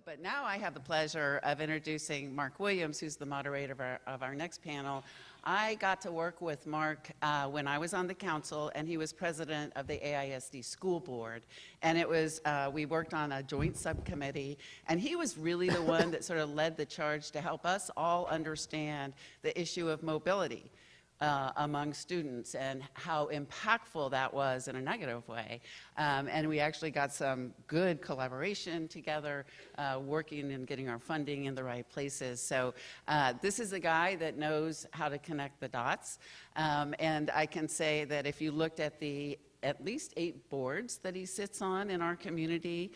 But now I have the pleasure of introducing Mark Williams, who's the moderator of our next panel. I got to work with Mark when I was on the council, and he was president of the AISD school board. And it was, we worked on a joint subcommittee, and he was really the one that sort of led the charge to help us all understand the issue of mobility among students and how impactful that was in a negative way. And we actually got some good collaboration together, working and getting our funding in the right places. So this is a guy that knows how to connect the dots. And I can say that if you looked at the at least 8 boards that he sits on in our community,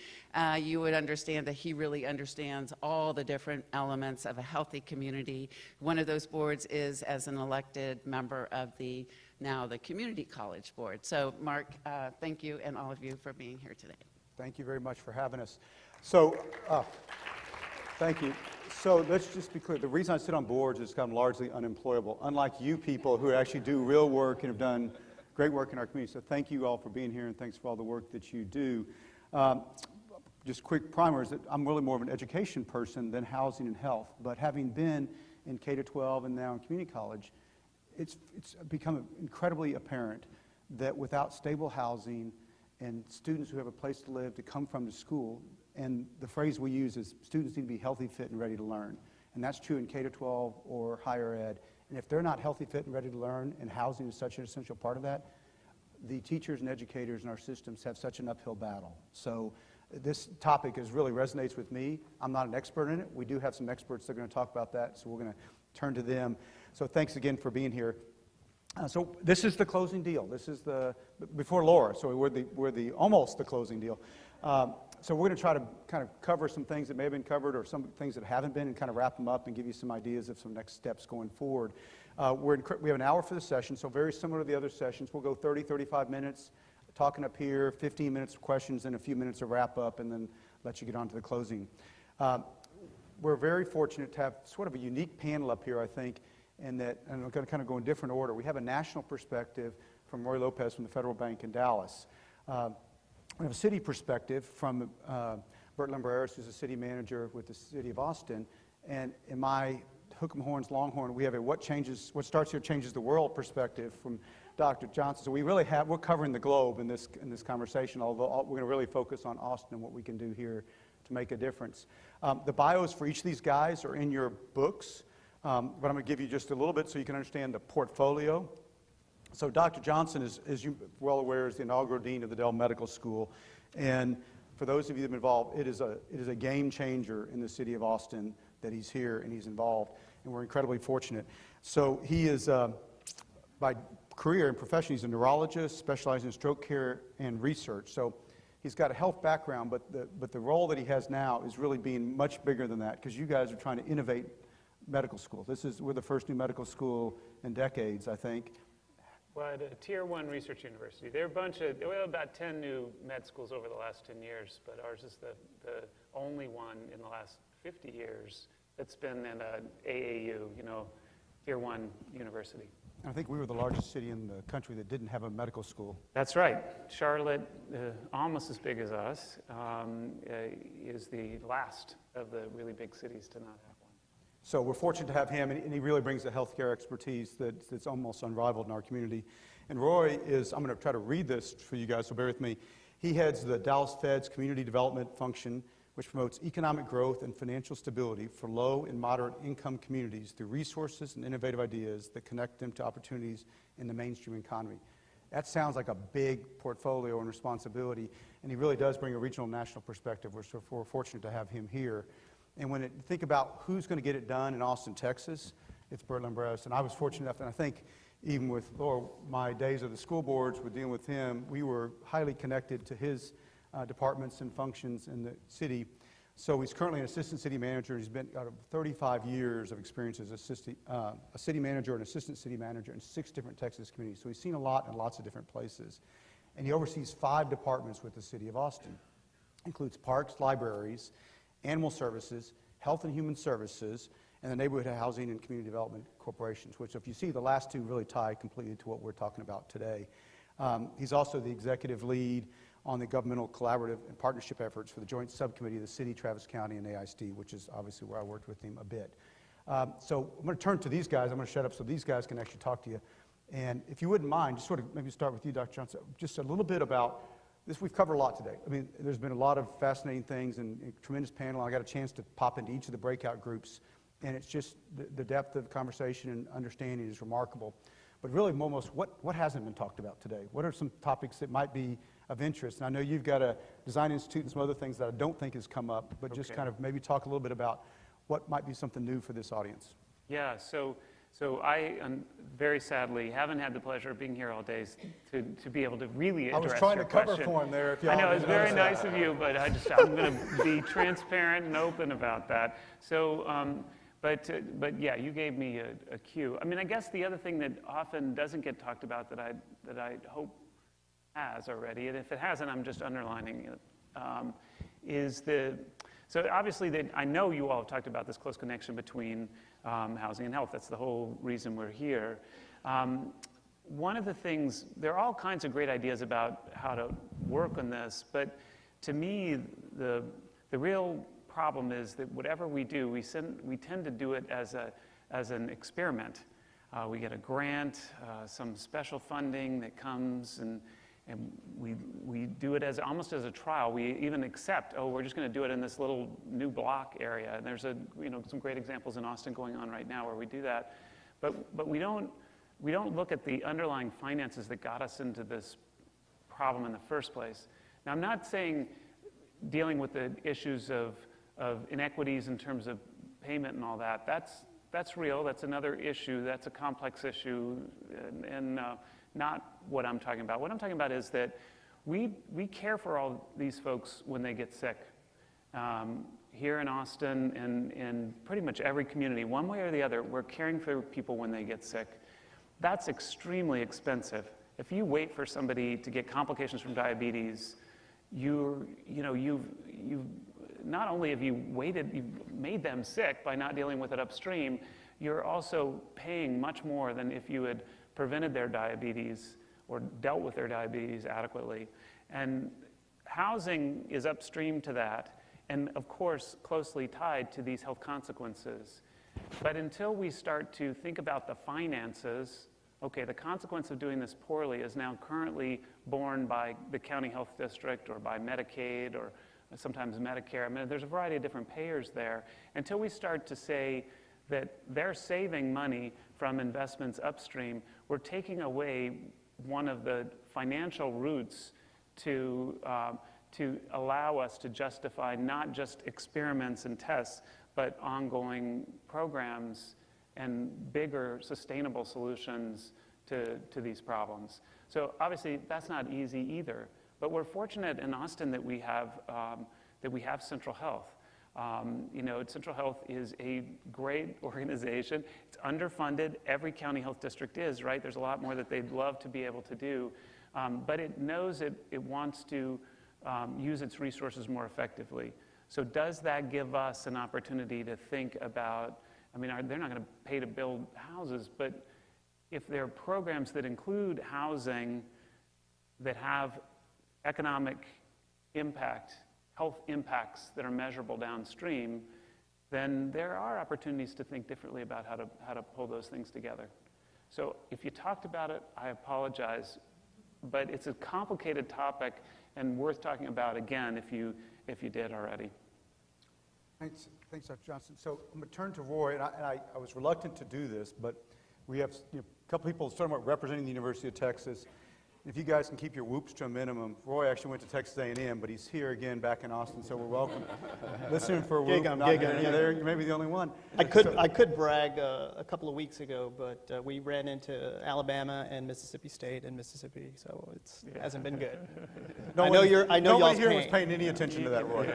you would understand that he really understands all the different elements of a healthy community. One of those boards is as an elected member of the Community College Board. So Mark, thank you and all of you for being here today. Thank you very much for having us. So, thank you. So let's just be clear. The reason I sit on boards is because I'm largely unemployable, unlike you people who actually do real work and have done great work in our community. So thank you all for being here, and thanks for all the work that you do. Just quick primer is that I'm really more of an education person than housing and health. But having been in K-12 and now in community college, it's become incredibly apparent that without stable housing and students who have a place to live to come from to school, and the phrase we use is students need to be healthy, fit, and ready to learn. And that's true in K-12 or higher ed. And if they're not healthy, fit, and ready to learn, and housing is such an essential part of that, the teachers and educators in our systems have such an uphill battle. So this topic really resonates with me. I'm not an expert in it. We do have some experts that are going to talk about that, so we're going to turn to them. So thanks again for being here. So this is the closing deal. This is before Laura, so we're almost the closing deal. So we're going to try to kind of cover some things that may have been covered or some things that haven't been and kind of wrap them up and give you some ideas of some next steps going forward. We have an hour for the session, so very similar to the other sessions. We'll go 30, 35 minutes talking up here, 15 minutes of questions, and a few minutes of wrap up, and then let you get on to the closing. We're very fortunate to have sort of a unique panel up here, I think, and I'm going to kind of go in different order. We have a national perspective from Roy Lopez from the Federal Bank in Dallas. We have a city perspective from Bert Lumbreras, who's a city manager with the city of Austin. And in my Hook 'em Horns Longhorn, we have a what starts here changes the world perspective from Dr. Johnston. So we're covering the globe in this conversation, although we're going to really focus on Austin and what we can do here to make a difference. The bios for each of these guys are in your books, but I'm going to give you just a little bit so you can understand the portfolio. So Dr. Johnston, as you're well aware, is the inaugural dean of the Dell Medical School. And for those of you that have been involved, it is a game changer in the city of Austin that he's here and he's involved. And we're incredibly fortunate. So he is, by career and profession, he's a neurologist specializing in stroke care and research. So he's got a health background, but the role that he has now is really being much bigger than that, because you guys are trying to innovate medical school. We're the first new medical school in decades, I think. Well, at a Tier 1 research university, there are about 10 new med schools over the last 10 years, but ours is the only one in the last 50 years that's been in an AAU, Tier 1 university. I think we were the largest city in the country that didn't have a medical school. That's right. Charlotte, almost as big as us, is the last of the really big cities to not have one. So we're fortunate to have him, and he really brings the healthcare expertise that's almost unrivaled in our community. And Roy I'm going to try to read this for you guys, so bear with me. He heads the Dallas Fed's community development function, which promotes economic growth and financial stability for low and moderate income communities through resources and innovative ideas that connect them to opportunities in the mainstream economy. That sounds like a big portfolio and responsibility, and he really does bring a regional and national perspective. We're fortunate to have him here. And when you think about who's going to get it done in Austin, Texas, it's Bert Lumbreras. And I was fortunate enough, and I think even with Laura, my days of the school boards, with dealing with him, we were highly connected to his departments and functions in the city. So he's currently an assistant city manager. He's been out of 35 years of experience as a city manager and assistant city manager in 6 different Texas communities. So he's seen a lot in lots of different places. And he oversees 5 departments with the city of Austin. Includes parks, libraries, animal services, health and human services, and the neighborhood housing and community development corporations, which, if you see, the last 2 really tie completely to what we're talking about today. He's also the executive lead on the governmental collaborative and partnership efforts for the joint subcommittee of the city, Travis County, and AISD, which is obviously where I worked with him a bit. So I'm going to turn to these guys. I'm going to shut up so these guys can actually talk to you. And if you wouldn't mind, just sort of maybe start with you, Dr. Johnston, just a little bit about this. We've covered a lot today. I mean, there's been a lot of fascinating things and a tremendous panel. I got a chance to pop into each of the breakout groups, and it's just the depth of conversation and understanding is remarkable. But really, almost what hasn't been talked about today? What are some topics that might be of interest? And I know you've got a design institute and some other things that I don't think has come up, but just kind of maybe talk a little bit about what might be something new for this audience. Yeah, so I very sadly haven't had the pleasure of being here all day to be able to really address your question. I was trying to cover for him there. If y'all I know, it's very noticed nice that. of you, but I'm going to be transparent and open about that. So, but yeah, you gave me a cue. I mean, I guess the other thing that often doesn't get talked about that I hope has already, and if it hasn't, I'm just underlining it, is so obviously I know you all have talked about this close connection between housing and health. That's the whole reason we're here. One of the things, there are all kinds of great ideas about how to work on this, but to me, the real problem is that whatever we do, we tend to do it as an experiment. We get a grant, some special funding that comes, and we do it almost as a trial. We even accept, we're just going to do it in this little new block area. And there's some great examples in Austin going on right now where we do that. But we don't look at the underlying finances that got us into this problem in the first place. Now, I'm not saying dealing with the issues of inequities in terms of payment and all that. That's real. That's another issue. That's a complex issue, and not what I'm talking about. What I'm talking about is that we care for all these folks when they get sick. Here in Austin and in pretty much every community, one way or the other, we're caring for people when they get sick. That's extremely expensive. If you wait for somebody to get complications from diabetes, you've not only have you waited, you've made them sick by not dealing with it upstream, you're also paying much more than if you had prevented their diabetes or dealt with their diabetes adequately. And housing is upstream to that, and of course closely tied to these health consequences. But until we start to think about the finances, okay, the consequence of doing this poorly is now currently borne by the county health district or by Medicaid or sometimes Medicare. I mean, there's a variety of different payers there. Until we start to say that they're saving money from investments upstream, we're taking away one of the financial roots to allow us to justify not just experiments and tests, but ongoing programs and bigger sustainable solutions to these problems. So obviously that's not easy either, but we're fortunate in Austin that we have Central Health. Central Health is a great organization. It's underfunded. Every county health district is, right? There's a lot more that they'd love to be able to do, but it knows it wants to use its resources more effectively. So does that give us an opportunity to think about, they're not going to pay to build houses, but if there are programs that include housing that have economic impact, health impacts that are measurable downstream, then there are opportunities to think differently about how to pull those things together. So if you talked about it, I apologize, but it's a complicated topic and worth talking about again if you did already. Thanks, Dr. Johnston. So I'm going to turn to Roy, and I was reluctant to do this, but we have a couple people talking about representing the University of Texas. If you guys can keep your whoops to a minimum, Roy actually went to Texas A&M, but he's here again back in Austin, so we're welcome. Listening for a whoop. There, you may be the only one. I could brag a couple of weeks ago, but we ran into Alabama and Mississippi State and Mississippi, so it hasn't been good. Nobody y'all's here was pain. paying any attention to that, Roy.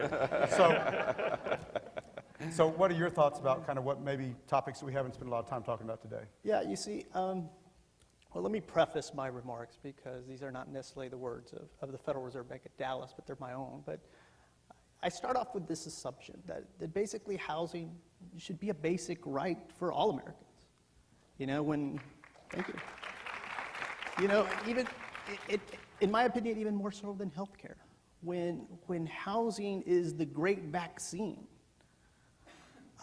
So what are your thoughts about kind of what maybe topics that we haven't spent a lot of time talking about today? Yeah, you see, well, let me preface my remarks because these are not necessarily the words of the Federal Reserve Bank of Dallas, but they're my own. But I start off with this assumption that basically housing should be a basic right for all Americans. Thank you. Even in my opinion, even more so than healthcare. When housing is the great vaccine,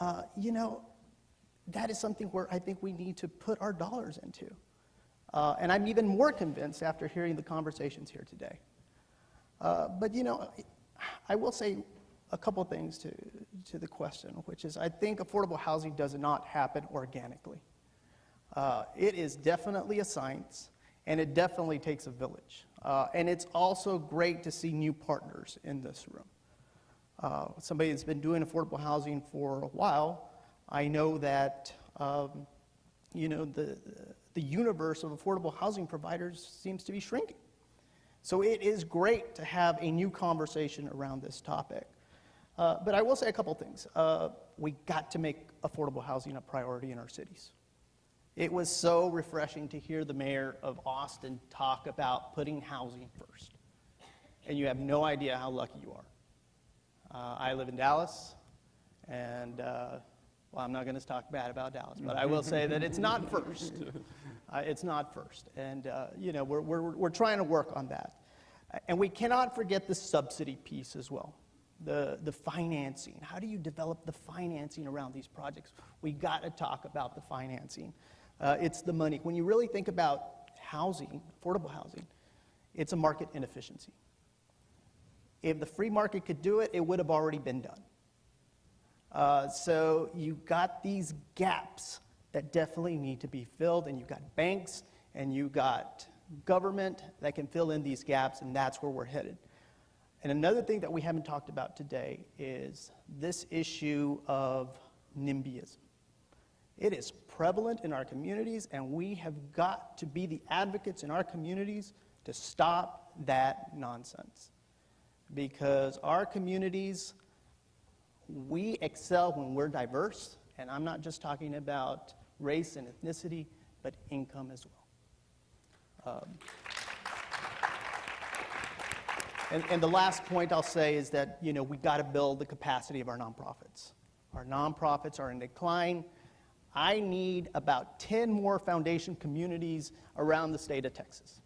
that is something where I think we need to put our dollars into. And I'm even more convinced after hearing the conversations here today. But I will say a couple things to the question, which is I think affordable housing does not happen organically. It is definitely a science, and it definitely takes a village. And it's also great to see new partners in this room. Somebody that's been doing affordable housing for a while, I know that the universe of affordable housing providers seems to be shrinking. So it is great to have a new conversation around this topic. But I will say a couple things. We got to make affordable housing a priority in our cities. It was so refreshing to hear the mayor of Austin talk about putting housing first. And you have no idea how lucky you are. I live in Dallas, and well, I'm not going to talk bad about Dallas, but I will say that it's not first. It's not first. And, we're trying to work on that. And we cannot forget the subsidy piece as well, the financing. How do you develop the financing around these projects? We got to talk about the financing. It's the money. When you really think about housing, affordable housing, it's a market inefficiency. If the free market could do it, it would have already been done. So you've got these gaps that definitely need to be filled, and you've got banks and you've got government that can fill in these gaps, and that's where we're headed. And another thing that we haven't talked about today is this issue of NIMBYism. It is prevalent in our communities, and we have got to be the advocates in our communities to stop that nonsense. Because our communities, we excel when we're diverse, and I'm not just talking about race and ethnicity, but income as well. And the last point I'll say is that, we got to build the capacity of our nonprofits. Our nonprofits are in decline. I need about 10 more foundation communities around the state of Texas.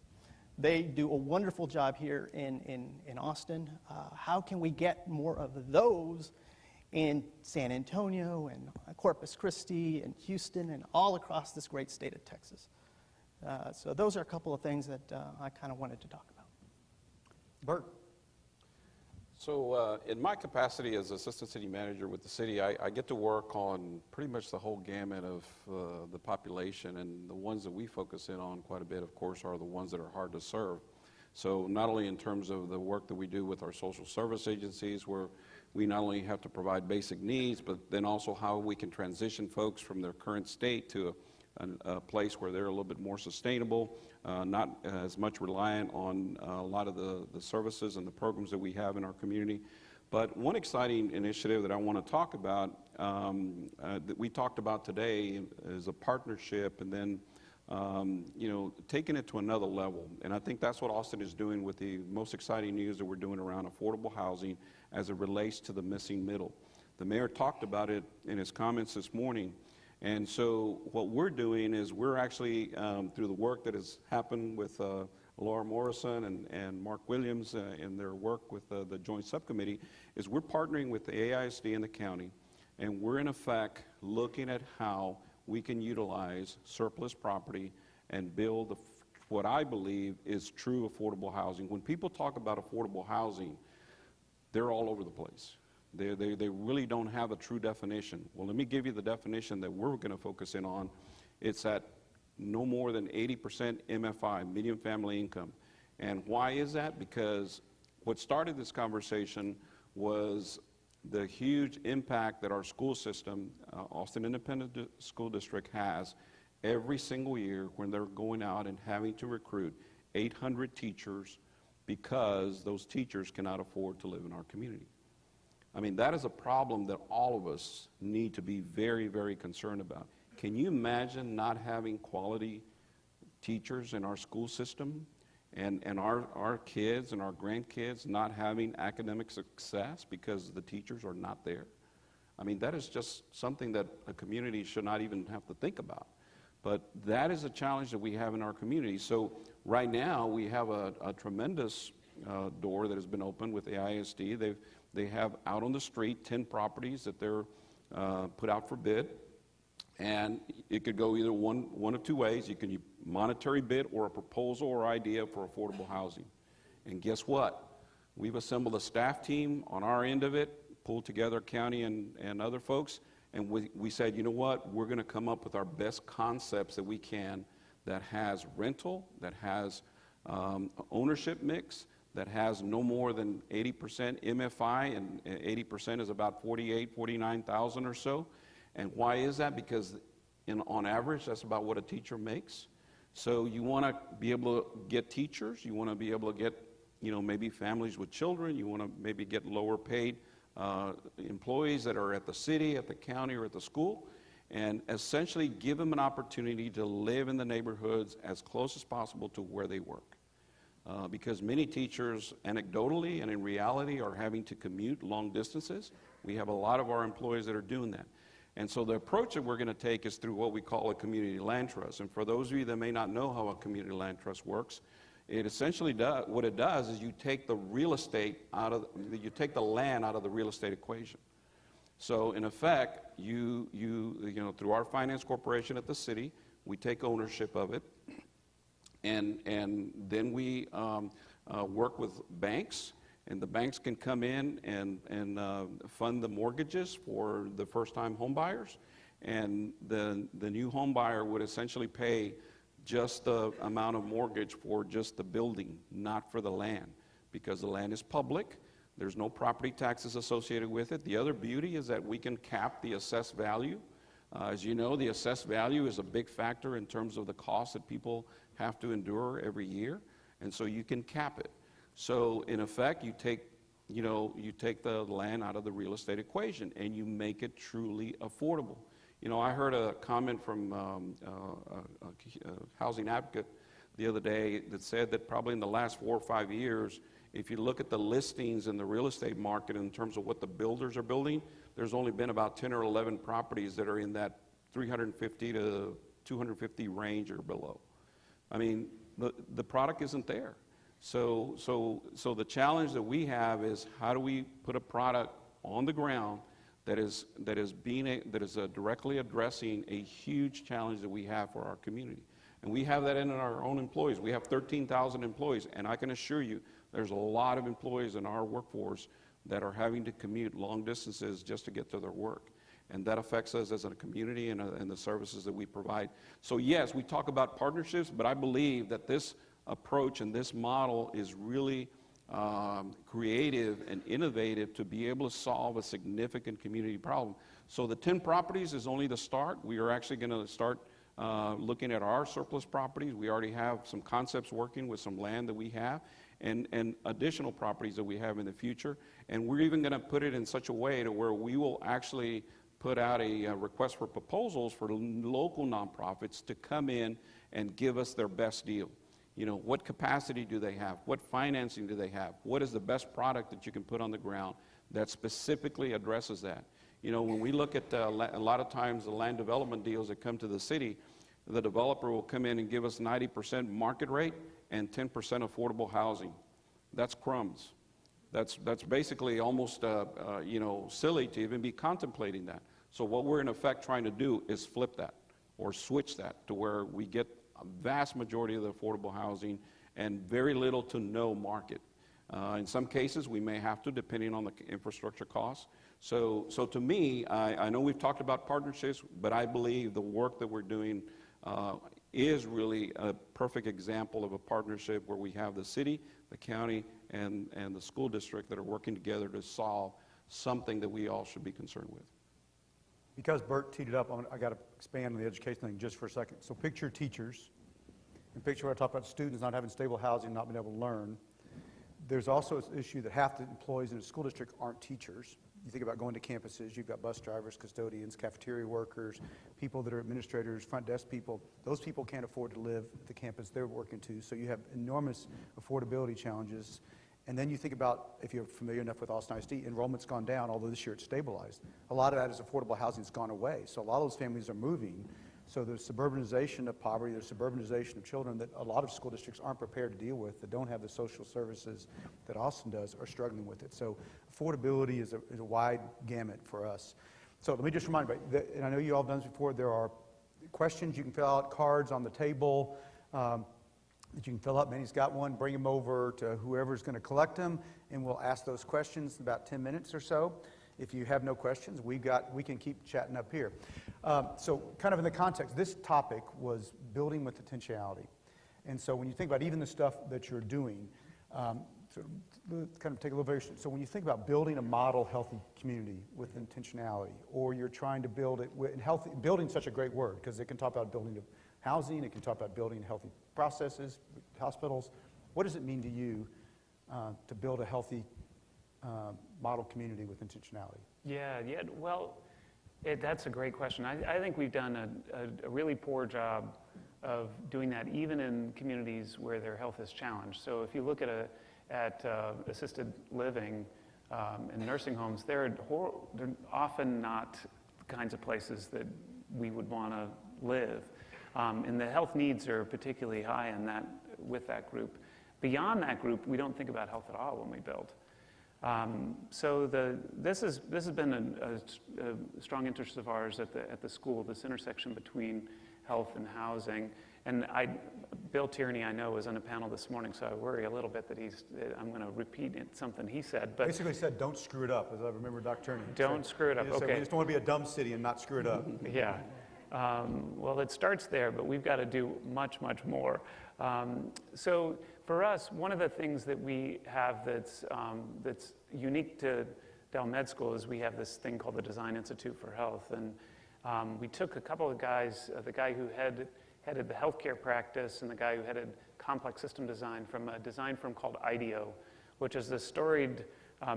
They do a wonderful job here in Austin. How can we get more of those in San Antonio and Corpus Christi and Houston and all across this great state of Texas? So those are a couple of things that I kind of wanted to talk about. Bert. So in my capacity as assistant city manager with the city, I get to work on pretty much the whole gamut of the population, and the ones that we focus in on quite a bit, of course, are the ones that are hard to serve. So not only in terms of the work that we do with our social service agencies, where we not only have to provide basic needs, but then also how we can transition folks from their current state to a place where they're a little bit more sustainable, not as much reliant on a lot of the services and the programs that we have in our community. But one exciting initiative that I want to talk about, that we talked about today, is a partnership, and then taking it to another level. And I think that's what Austin is doing with the most exciting news that we're doing around affordable housing as it relates to the missing middle. The mayor talked about it in his comments this morning. And so what we're doing is we're actually, through the work that has happened with Laura Morrison and Mark Williams in their work with the joint subcommittee, is we're partnering with the AISD and the county, and we're in effect looking at how we can utilize surplus property and build what I believe is true affordable housing. When people talk about affordable housing, they're all over the place. They really don't have a true definition. Well, let me give you the definition that we're going to focus in on. It's at no more than 80% MFI, median family income. And why is that? Because what started this conversation was the huge impact that our school system, Austin Independent School District, has every single year when they're going out and having to recruit 800 teachers because those teachers cannot afford to live in our community. I mean, that is a problem that all of us need to be very, very concerned about. Can you imagine not having quality teachers in our school system, and our kids and our grandkids not having academic success because the teachers are not there? I mean, that is just something that a community should not even have to think about. But that is a challenge that we have in our community. So right now, we have a tremendous door that has been opened with AISD. They have out on the street 10 properties that they're put out for bid. And it could go either one of two ways. You can monetary bid or a proposal or idea for affordable housing. And guess what? We've assembled a staff team on our end of it, pulled together county and other folks, and we said, you know what, we're going to come up with our best concepts that we can that has rental, that has ownership mix, that has no more than 80% MFI, and 80% is about 49,000 or so. And why is that? Because on average, that's about what a teacher makes. So you want to be able to get teachers, you want to be able to get, maybe families with children, you want to maybe get lower paid employees that are at the city, at the county, or at the school, and essentially give them an opportunity to live in the neighborhoods as close as possible to where they work. Because many teachers, anecdotally and in reality, are having to commute long distances. We have a lot of our employees that are doing that. And so the approach that we're going to take is through what we call a community land trust. And for those of you that may not know how a community land trust works, it essentially does, what it does is you take the real estate you take the land out of the real estate equation. So in effect, you through our finance corporation at the city, we take ownership of it, and then we work with banks. And the banks can come in and fund the mortgages for the first-time home buyers. And the new home buyer would essentially pay just the amount of mortgage for just the building, not for the land, because the land is public. There's no property taxes associated with it. The other beauty is that we can cap the assessed value. As you know, the assessed value is a big factor in terms of the cost that people have to endure every year. And so you can cap it. So in effect, you take the land out of the real estate equation and you make it truly affordable. I heard a comment from a housing advocate the other day that said that probably in the last 4 or 5 years, if you look at the listings in the real estate market in terms of what the builders are building, there's only been about 10 or 11 properties that are in that 350 to 250 range or below. I mean, the product isn't there. So the challenge that we have is how do we put a product on the ground that is directly addressing a huge challenge that we have for our community. And we have that in our own employees. We have 13,000 employees, and I can assure you there's a lot of employees in our workforce that are having to commute long distances just to get to their work. And that affects us as a community and the services that we provide. So yes, we talk about partnerships, but I believe that this approach and this model is really creative and innovative to be able to solve a significant community problem. So the 10 properties is only the start. We are actually going to start looking at our surplus properties. We already have some concepts working with some land that we have and additional properties that we have in the future. And we're even going to put it in such a way to where we will actually put out a request for proposals for local nonprofits to come in and give us their best deal. What capacity do they have? What financing do they have? What is the best product that you can put on the ground that specifically addresses that? When we look at a lot of times the land development deals that come to the city, the developer will come in and give us 90% market rate and 10% affordable housing. That's crumbs. That's basically almost silly to even be contemplating that. So what we're in effect trying to do is flip that or switch that to where we get a vast majority of the affordable housing and very little to no market. In some cases, we may have to, depending on the infrastructure costs. So to me, I know we've talked about partnerships, but I believe the work that we're doing is really a perfect example of a partnership where we have the city, the county, and the school district that are working together to solve something that we all should be concerned with. Because Bert teed it up, I got to expand on the education thing just for a second. So picture teachers, and picture what I talk about students not having stable housing, not being able to learn. There's also an issue that half the employees in a school district aren't teachers. You think about going to campuses, you've got bus drivers, custodians, cafeteria workers, people that are administrators, front desk people. Those people can't afford to live at the campus they're working to, so you have enormous affordability challenges. And then you think about, if you're familiar enough with Austin ISD, enrollment's gone down, although this year it's stabilized. A lot of that is affordable housing's gone away. So a lot of those families are moving So there's suburbanization of poverty, there's suburbanization of children that a lot of school districts aren't prepared to deal with, that don't have the social services that Austin does, are struggling with it. So affordability is a wide gamut for us. So let me just remind you, and I know you all have done this before, there are questions you can fill out, cards on the table that you can fill out. Manny's got one, bring them over to whoever's going to collect them, and we'll ask those questions in about 10 minutes or so. If you have no questions, we can keep chatting up here. So kind of in the context, this topic was building with intentionality. And so when you think about even the stuff that you're doing, so kind of take a little variation. So when you think about building a model healthy community with intentionality, or you're trying to build it with healthy, building such a great word, because it can talk about building housing, it can talk about building healthy processes, hospitals. What does it mean to you to build a healthy model community with intentionality? Yeah, well, that's a great question. I think we've done a really poor job of doing that, even in communities where their health is challenged. So if you look at assisted living and nursing homes, they're often not the kinds of places that we would want to live. And the health needs are particularly high with that group. Beyond that group, we don't think about health at all when we build. So this has been a strong interest of ours at the school, this intersection between health and housing. And Bill Tierney, I know, was on a panel this morning, so I worry a little bit that I'm going to repeat something he said. But basically said, don't screw it up, as I remember Dr. Tierney. Don't screw it up, okay. We just don't want to be a dumb city and not screw it up. Yeah. Well, it starts there, but we've got to do much, much more. So for us, one of the things that we have that's unique to Dell Med School is we have this thing called the Design Institute for Health. And we took a couple of guys, the guy who headed the healthcare practice and the guy who headed complex system design from a design firm called IDEO, which is the storied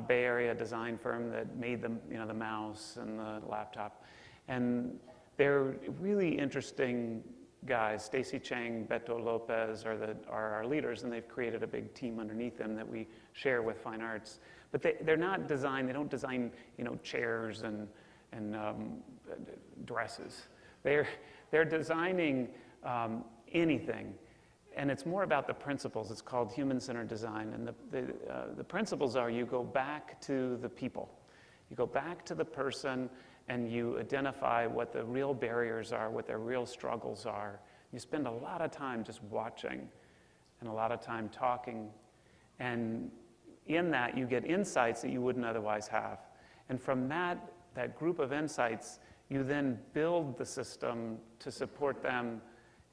Bay Area design firm that made the mouse and the laptop. And they're really interesting guys. Stacy Chang, Beto Lopez are our leaders, and they've created a big team underneath them that we share with fine arts. But they don't design chairs and dresses. They're designing anything, and it's more about the principles. It's called human-centered design, and the principles are you go back to the people. You go back to the person, and you identify what the real barriers are, what their real struggles are. You spend a lot of time just watching and a lot of time talking. And in that, you get insights that you wouldn't otherwise have. And from that group of insights, you then build the system to support them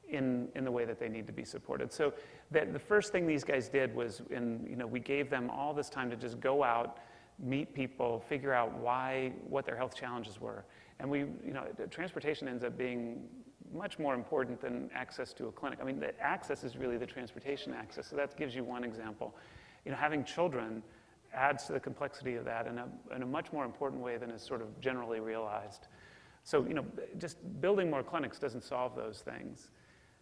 in the way that they need to be supported. So the first thing these guys did was, we gave them all this time to just go out, meet people, figure out what their health challenges were. And transportation ends up being much more important than access to a clinic. I mean, the access is really the transportation access. So that gives you one example. Having children adds to the complexity of that in a much more important way than is sort of generally realized. So, just building more clinics doesn't solve those things.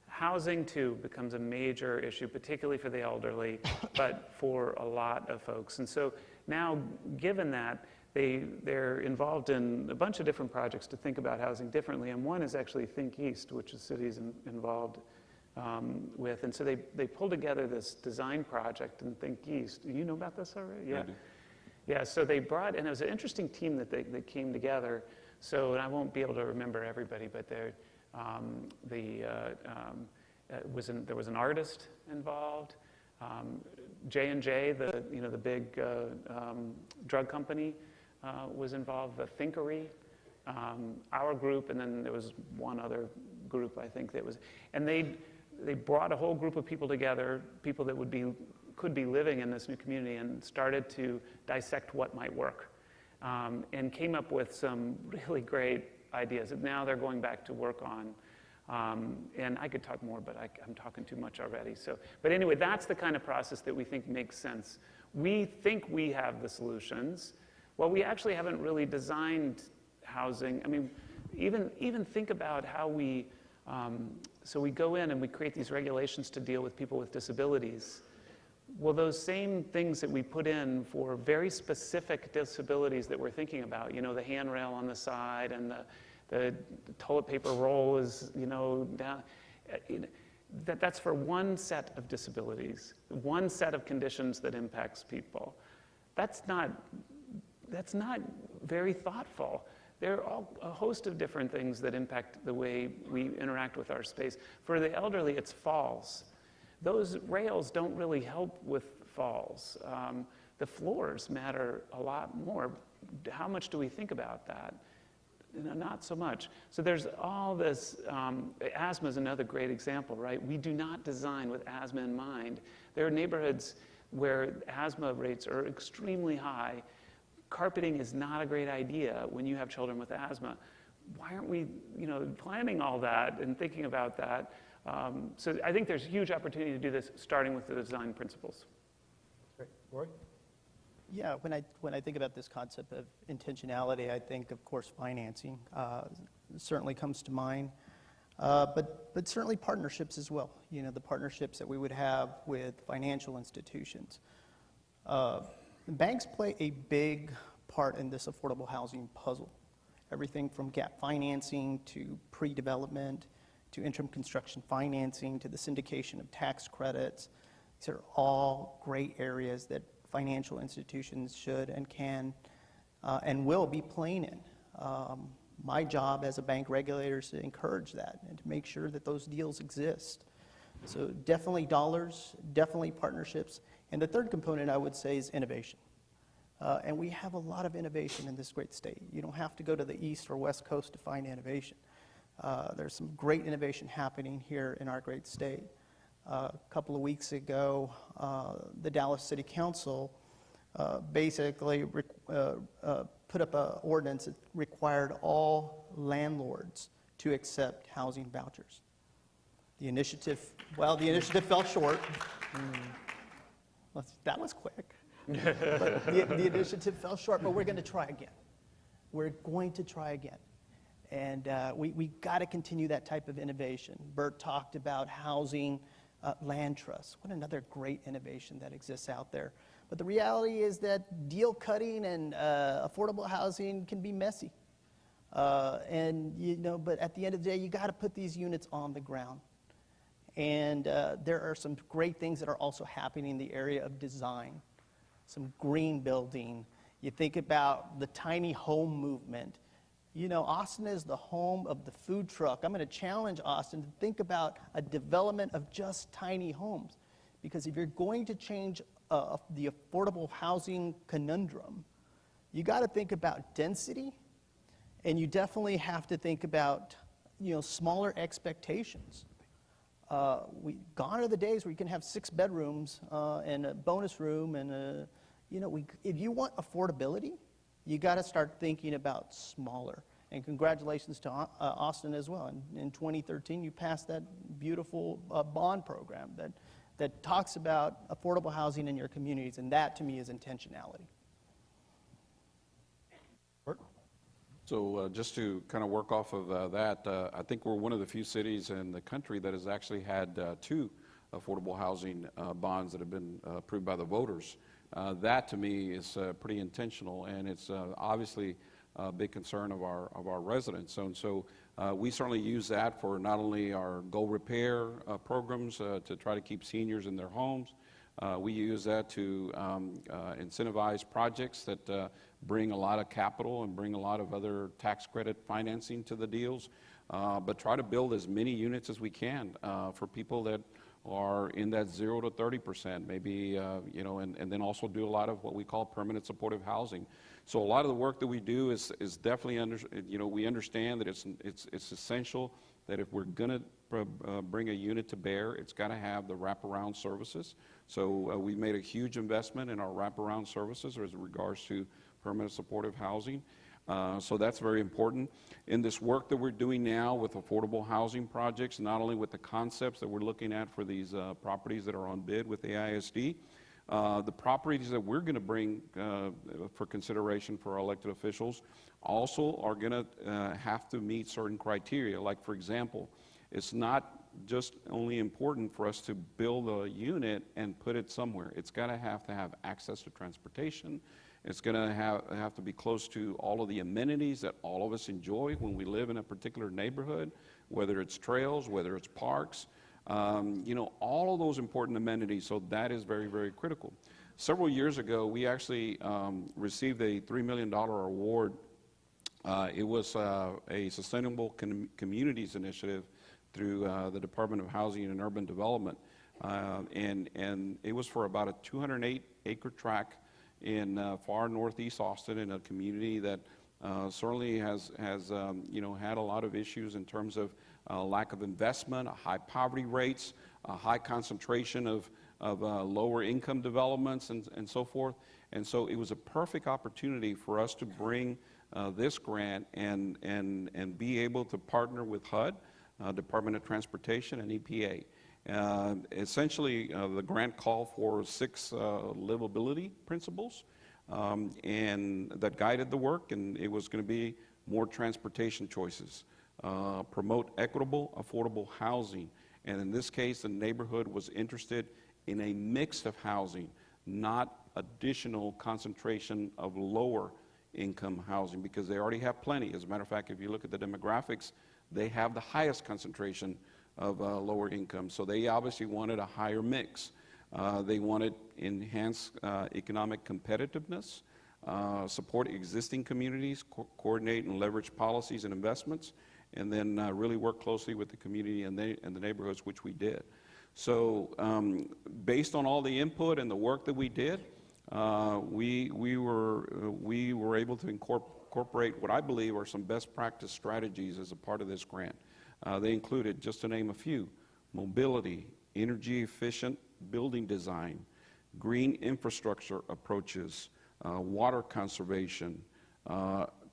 Housing, too, becomes a major issue, particularly for the elderly, but for a lot of folks. And so now, given that, they're involved in a bunch of different projects to think about housing differently, and one is actually Think East, which the city's involved with. And so they pulled together this design project in Think East. Do you know about this already? Yeah. Yeah, so they brought, and it was an interesting team that they came together. So, and I won't be able to remember everybody, but there was an artist involved. J&J, the big drug company, was involved. The Thinkery, our group, and then there was one other group I think that was, and they brought a whole group of people together, people that could be living in this new community, and started to dissect what might work, and came up with some really great ideas that now they're going back to work on. And I could talk more, but I'm talking too much already. But anyway, that's the kind of process that we think makes sense. We think we have the solutions. Well, we actually haven't really designed housing. I mean, even think about how so we go in and we create these regulations to deal with people with disabilities. Well, those same things that we put in for very specific disabilities that we're thinking about, the handrail on the side and The toilet paper roll is, down. That's for one set of disabilities, one set of conditions that impacts people. That's not very thoughtful. There are a host of different things that impact the way we interact with our space. For the elderly, it's falls. Those rails don't really help with falls. The floors matter a lot more. How much do we think about that? Not so much. So there's all this, asthma is another great example, right? We do not design with asthma in mind. There are neighborhoods where asthma rates are extremely high. Carpeting is not a great idea when you have children with asthma. Why aren't we, planning all that and thinking about that? So I think there's huge opportunity to do this, starting with the design principles. Great. Roy? Yeah, when I think about this concept of intentionality, I think, of course, financing certainly comes to mind, but certainly partnerships as well. The partnerships that we would have with financial institutions. Banks play a big part in this affordable housing puzzle. Everything from gap financing to pre-development to interim construction financing to the syndication of tax credits. These are all great areas that financial institutions should and can and will be playing in. My job as a bank regulator is to encourage that and to make sure that those deals exist. So definitely dollars, definitely partnerships. And the third component I would say is innovation. And we have a lot of innovation in this great state. You don't have to go to the East or West Coast to find innovation. There's some great innovation happening here in our great state. A couple of weeks ago, the Dallas City Council basically put up an ordinance that required all landlords to accept housing vouchers. The initiative fell short. That was quick. But the initiative fell short, but we're going to try again. We're going to try again. And we got to continue that type of innovation. Bert talked about housing land trusts. What another great innovation that exists out there. But the reality is that deal cutting and affordable housing can be messy. But at the end of the day, you got to put these units on the ground. And there are some great things that are also happening in the area of design. Some green building. You think about the tiny home movement. Austin is the home of the food truck. I'm going to challenge Austin to think about a development of just tiny homes. Because if you're going to change the affordable housing conundrum, you got to think about density, and you definitely have to think about, smaller expectations. Gone are the days where you can have 6 bedrooms and a bonus room, and if you want affordability, you got to start thinking about smaller. And congratulations to Austin as well. In 2013, you passed that beautiful bond program that talks about affordable housing in your communities, and that to me is intentionality. Bert? So just to kind of work off of that, I think we're one of the few cities in the country that has actually had 2 affordable housing bonds that have been approved by the voters. That to me is pretty intentional, and it's obviously a big concern of our residents. So we certainly use that for not only our Go Repair programs to try to keep seniors in their homes. We use that to incentivize projects that bring a lot of capital and bring a lot of other tax credit financing to the deals, but try to build as many units as we can for people that are in that 0 to 30%, maybe, and then also do a lot of what we call permanent supportive housing. So a lot of the work that we do is definitely, we understand that it's essential that if we're going to bring a unit to bear, it's got to have the wraparound services. So we made a huge investment in our wraparound services as regards to permanent supportive housing. So that's very important. In this work that we're doing now with affordable housing projects, not only with the concepts that we're looking at for these properties that are on bid with AISD, the properties that we're going to bring for consideration for our elected officials also are going to have to meet certain criteria. Like, for example, it's not just only important for us to build a unit and put it somewhere. It's got to have access to transportation. It's going to have to be close to all of the amenities that all of us enjoy when we live in a particular neighborhood, whether it's trails, whether it's parks, all of those important amenities. So that is very, very critical. Several years ago, we actually received a $3 million award. It was a Sustainable Communities Initiative through the Department of Housing and Urban Development. And it was for about a 208-acre tract in far northeast Austin, in a community that certainly has had a lot of issues in terms of lack of investment, high poverty rates, a high concentration of lower income developments and so forth. And so it was a perfect opportunity for us to bring this grant and be able to partner with HUD, Department of Transportation, and EPA. Essentially, the grant called for 6 livability principles and that guided the work, and it was going to be more transportation choices, promote equitable, affordable housing, and in this case, the neighborhood was interested in a mix of housing, not additional concentration of lower income housing, because they already have plenty. As a matter of fact, if you look at the demographics, they have the highest concentration of lower income. So they obviously wanted a higher mix. They wanted enhanced economic competitiveness, support existing communities, coordinate and leverage policies and investments, and then really work closely with the community and the neighborhoods, which we did. So based on all the input and the work that we did, we were able to incorporate what I believe are some best practice strategies as a part of this grant. They included, just to name a few, mobility, energy efficient building design, green infrastructure approaches, water conservation,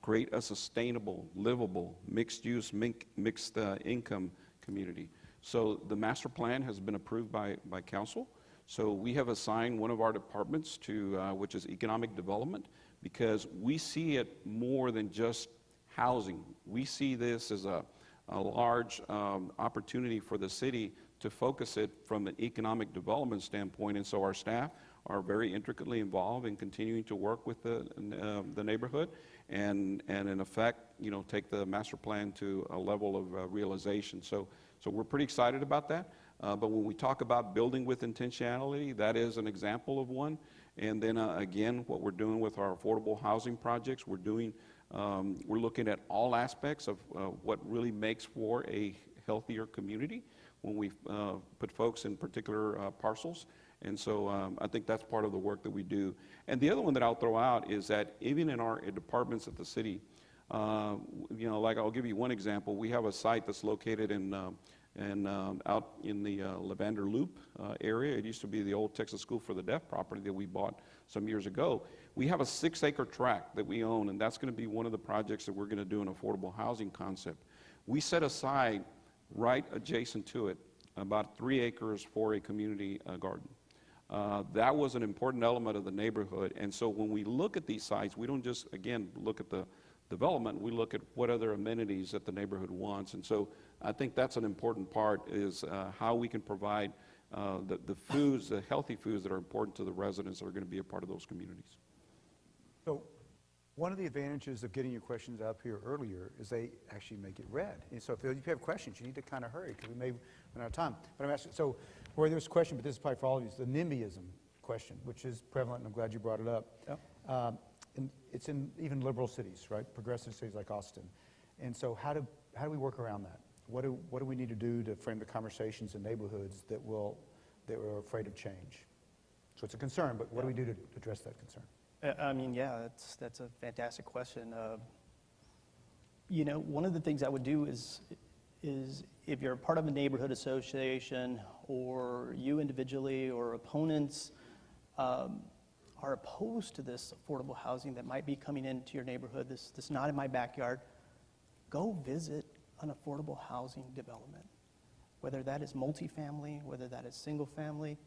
create a sustainable, livable, mixed-use, mixed income community. So the master plan has been approved by council. So we have assigned one of our departments to, which is economic development, because we see it more than just housing. We see this as a large opportunity for the city to focus it from an economic development standpoint, and so our staff are very intricately involved in continuing to work with the neighborhood and in effect, take the master plan to a level of realization. So we're pretty excited about that. But when we talk about building with intentionality, that is an example of one. And then again, what we're doing with our affordable housing projects, we're looking at all aspects of what really makes for a healthier community when we put folks in particular parcels. And so I think that's part of the work that we do. And the other one that I'll throw out is that even in our departments at the city, like I'll give you one example. We have a site that's located out in the Lavender Loop area. It used to be the old Texas School for the Deaf property that we bought some years ago. We have a 6-acre tract that we own, and that's going to be one of the projects that we're going to do an affordable housing concept. We set aside right adjacent to it about 3 acres for a community garden. That was an important element of the neighborhood, and so when we look at these sites, we don't just, again, look at the development, we look at what other amenities that the neighborhood wants. And so I think that's an important part, is how we can provide the foods, the healthy foods that are important to the residents that are going to be a part of those communities. So one of the advantages of getting your questions up here earlier is they actually make it read. And so if you have questions, you need to kind of hurry because we may run out of time. But I'm asking, so where there's a question, but this is probably for all of you, the NIMBYism question, which is prevalent, and I'm glad you brought it up. Yep. And it's in even liberal cities, right? Progressive cities like Austin. And so how do we work around that? What do we need to do to frame the conversations in neighborhoods that are afraid of change? So it's a concern, but what do we do to address that concern? I mean, yeah, that's a fantastic question. One of the things I would do is if you're a part of a neighborhood association, or you individually or opponents are opposed to this affordable housing that might be coming into your neighborhood, this not in my backyard, go visit an affordable housing development. Whether that is multifamily, whether that is single family,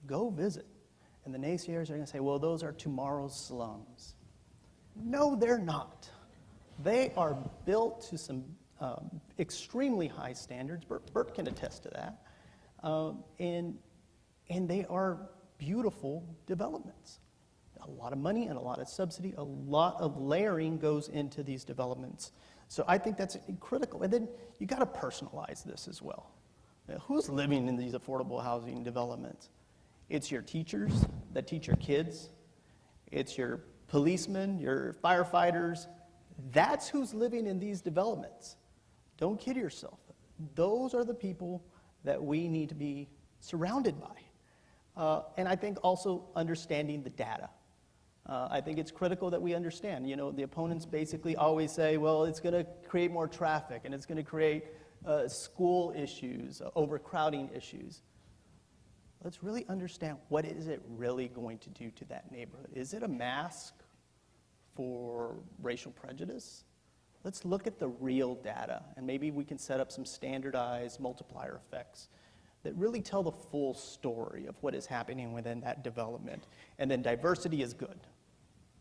go visit. And the naysayers are going to say, well, those are tomorrow's slums. No, they're not. They are built to some extremely high standards. Bert can attest to that. And they are beautiful developments. a lot of money and a lot of subsidy, a lot of layering goes into these developments. So I think that's critical. And then you got to personalize this as well. Now, who's living in these affordable housing developments? It's your teachers that teach your kids. It's your policemen, your firefighters. That's who's living in these developments. Don't kid yourself. Those are the people that we need to be surrounded by. And I think also understanding the data. I think it's critical that we understand. You know, the opponents basically always say, well, it's going to create more traffic and it's going to create school issues, overcrowding issues. Let's really understand, what is it really going to do to that neighborhood? Is it a mask for racial prejudice? Let's look at the real data, and maybe we can set up some standardized multiplier effects that really tell the full story of what is happening within that development. And then diversity is good.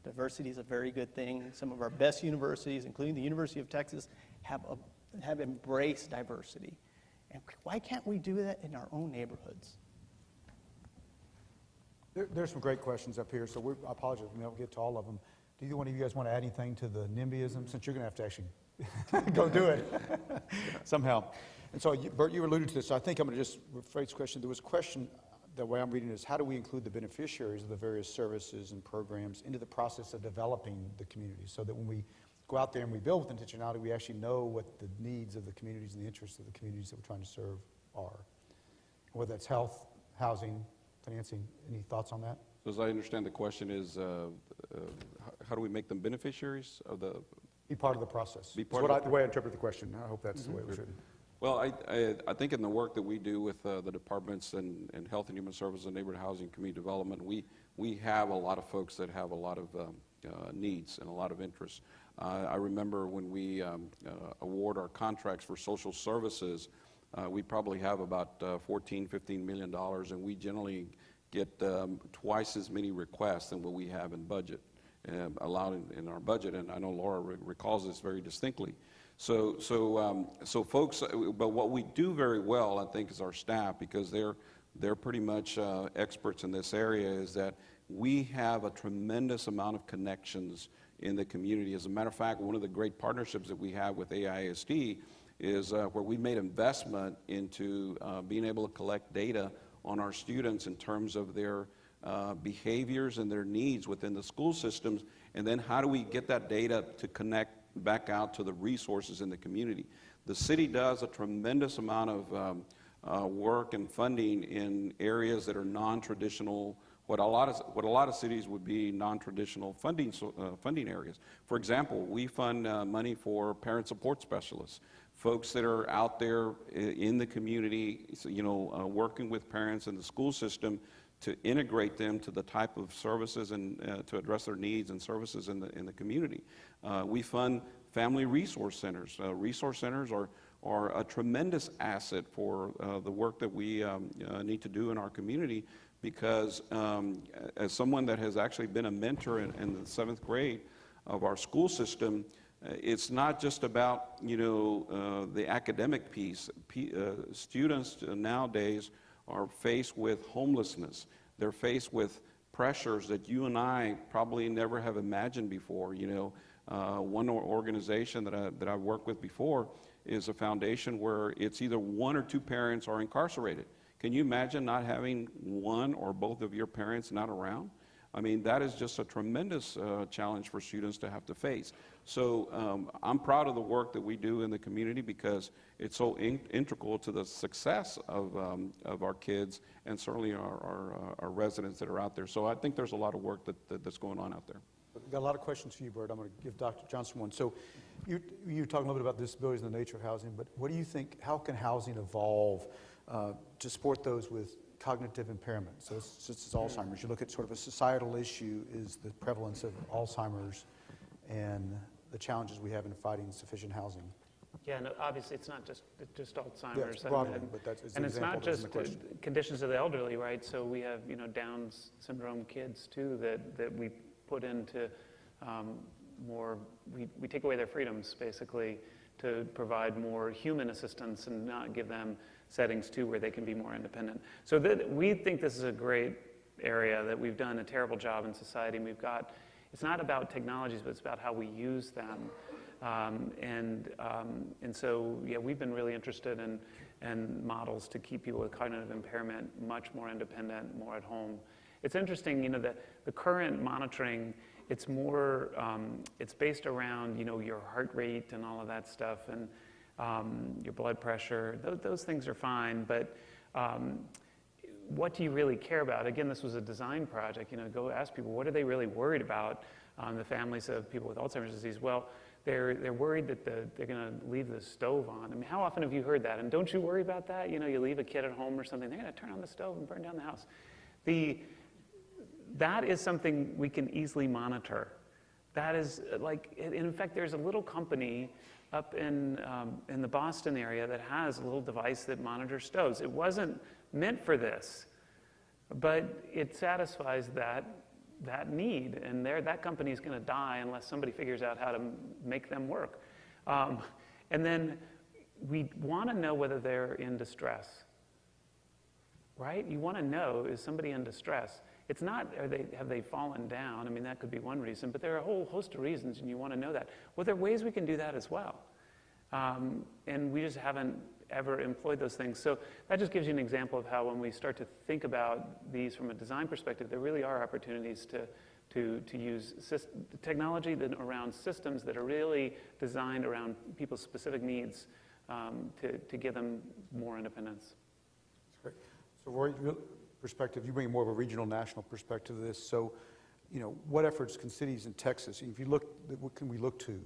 Diversity is a very good thing. Some of our best universities, including the University of Texas, have embraced diversity. And why can't we do that in our own neighborhoods? There's some great questions up here, so I apologize if we don't get to all of them. Do either one of you guys want to add anything to the NIMBYism, since you're going to have to actually go do it somehow? And so, Bert, you alluded to this, so I think I'm going to just rephrase the question. There was a question, the way I'm reading it is, how do we include the beneficiaries of the various services and programs into the process of developing the community, so that when we go out there and we build with intentionality, we actually know what the needs of the communities and the interests of the communities that we're trying to serve are. Whether that's health, housing, financing. Any thoughts on that? So as I understand, the question is, how do we make them beneficiaries of the? Be part of the process. Be That's part what of the way I interpret the question. I hope that's the way it was written. Well, I think in the work that we do with the departments in Health and Human Services and Neighborhood Housing and Community Development, we have a lot of folks that have a lot of needs and a lot of interests. I remember when we award our contracts for social services, we probably have about $14–15 million, and we generally get twice as many requests than what we have in budget, allowed in our budget, and I know Laura recalls this very distinctly. So folks, but what we do very well, I think, is our staff, because they're pretty much experts in this area, is that we have a tremendous amount of connections in the community. As a matter of fact, one of the great partnerships that we have with AISD is where we made investment into being able to collect data on our students in terms of their behaviors and their needs within the school systems, and then how do we get that data to connect back out to the resources in the community. The city does a tremendous amount of work and funding in areas that are non-traditional, what a lot of cities would be non-traditional funding areas. For example, we fund money for parent support specialists, folks that are out there in the community, working with parents in the school system to integrate them to the type of services and to address their needs and services in the community. We fund family resource centers. Resource centers are a tremendous asset for the work that we need to do in our community, because as someone that has actually been a mentor in the 7th grade of our school system, it's not just about the academic piece. Students nowadays are faced with homelessness. They're faced with pressures that you and I probably never have imagined before. One organization that I've worked with before is a foundation where it's either one or two parents are incarcerated. Can you imagine not having one or both of your parents not around? I mean, that is just a tremendous challenge for students to have to face. So I'm proud of the work that we do in the community, because it's so integral to the success of our kids and certainly our residents that are out there. So I think there's a lot of work that's going on out there. We've got a lot of questions for you, Bert. I'm going to give Dr. Johnston one. So you're talking a little bit about disabilities and the nature of housing, but what do you think, how can housing evolve to support those with cognitive impairment? So it's Alzheimer's. You look at sort of a societal issue is the prevalence of Alzheimer's and the challenges we have in fighting sufficient housing. Yeah, no, obviously it's not just Alzheimer's. Yeah, broadly, but that's and it's an not just example, conditions of the elderly, right? So we have Down's syndrome kids too that we put into we take away their freedoms basically to provide more human assistance and not give them settings too where they can be more independent. So we think this is a great area that we've done a terrible job in society. And it's not about technologies, but it's about how we use them. And so, yeah, we've been really interested in models to keep people with cognitive impairment much more independent, more at home. It's interesting, the current monitoring, it's more, it's based around, your heart rate and all of that stuff, and your blood pressure. Those things are fine, but what do you really care about? Again, this was a design project. Go ask people, what are they really worried about? The families of people with Alzheimer's disease. Well, they're worried that they're going to leave the stove on. I mean, how often have you heard that? And don't you worry about that? You leave a kid at home or something, they're going to turn on the stove and burn down the house. That is something we can easily monitor. That is in fact, there's a little company up in the Boston area that has a little device that monitors stoves. It wasn't meant for this, but it satisfies that need, and that company is going to die unless somebody figures out how to make them work. And then we want to know whether they're in distress, right? You want to know, is somebody in distress? It's not, have they fallen down? I mean, that could be one reason, but there are a whole host of reasons, and you want to know that. Well, there are ways we can do that as well. And we just haven't ever employed those things. So that just gives you an example of how when we start to think about these from a design perspective, there really are opportunities to use technology around systems that are really designed around people's specific needs to give them more independence. That's great. So Roy, your perspective, you bring more of a regional, national perspective to this. So, what efforts can cities in Texas, if you look, what can we look to?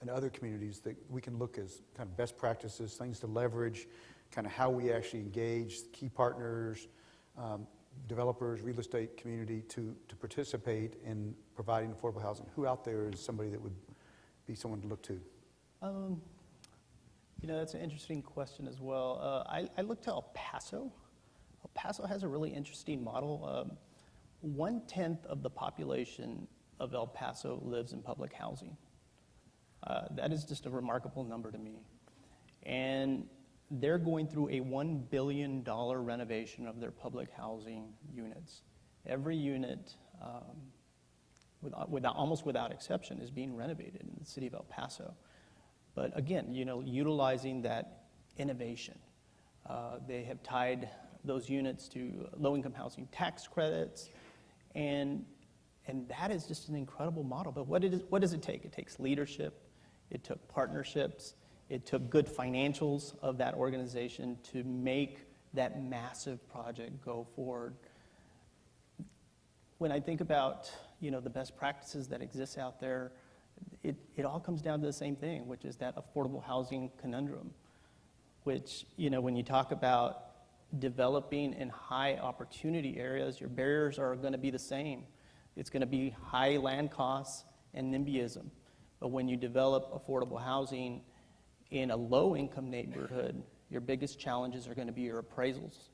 And other communities that we can look as kind of best practices, things to leverage, kind of how we actually engage key partners, developers, real estate community to participate in providing affordable housing. Who out there is somebody that would be someone to look to? That's an interesting question as well. I looked to El Paso. El Paso has a really interesting model. 1/10 of the population of El Paso lives in public housing. That is just a remarkable number to me. And they're going through a $1 billion renovation of their public housing units. Every unit, almost without exception, is being renovated in the city of El Paso. But again, utilizing that innovation. They have tied those units to low-income housing tax credits, and that is just an incredible model. But what does it take? It takes leadership. It took partnerships. It took good financials of that organization to make that massive project go forward. When I think about, the best practices that exist out there, it all comes down to the same thing, which is that affordable housing conundrum, which, when you talk about developing in high opportunity areas, your barriers are going to be the same. It's going to be high land costs and NIMBYism. But when you develop affordable housing in a low-income neighborhood, your biggest challenges are going to be your appraisals.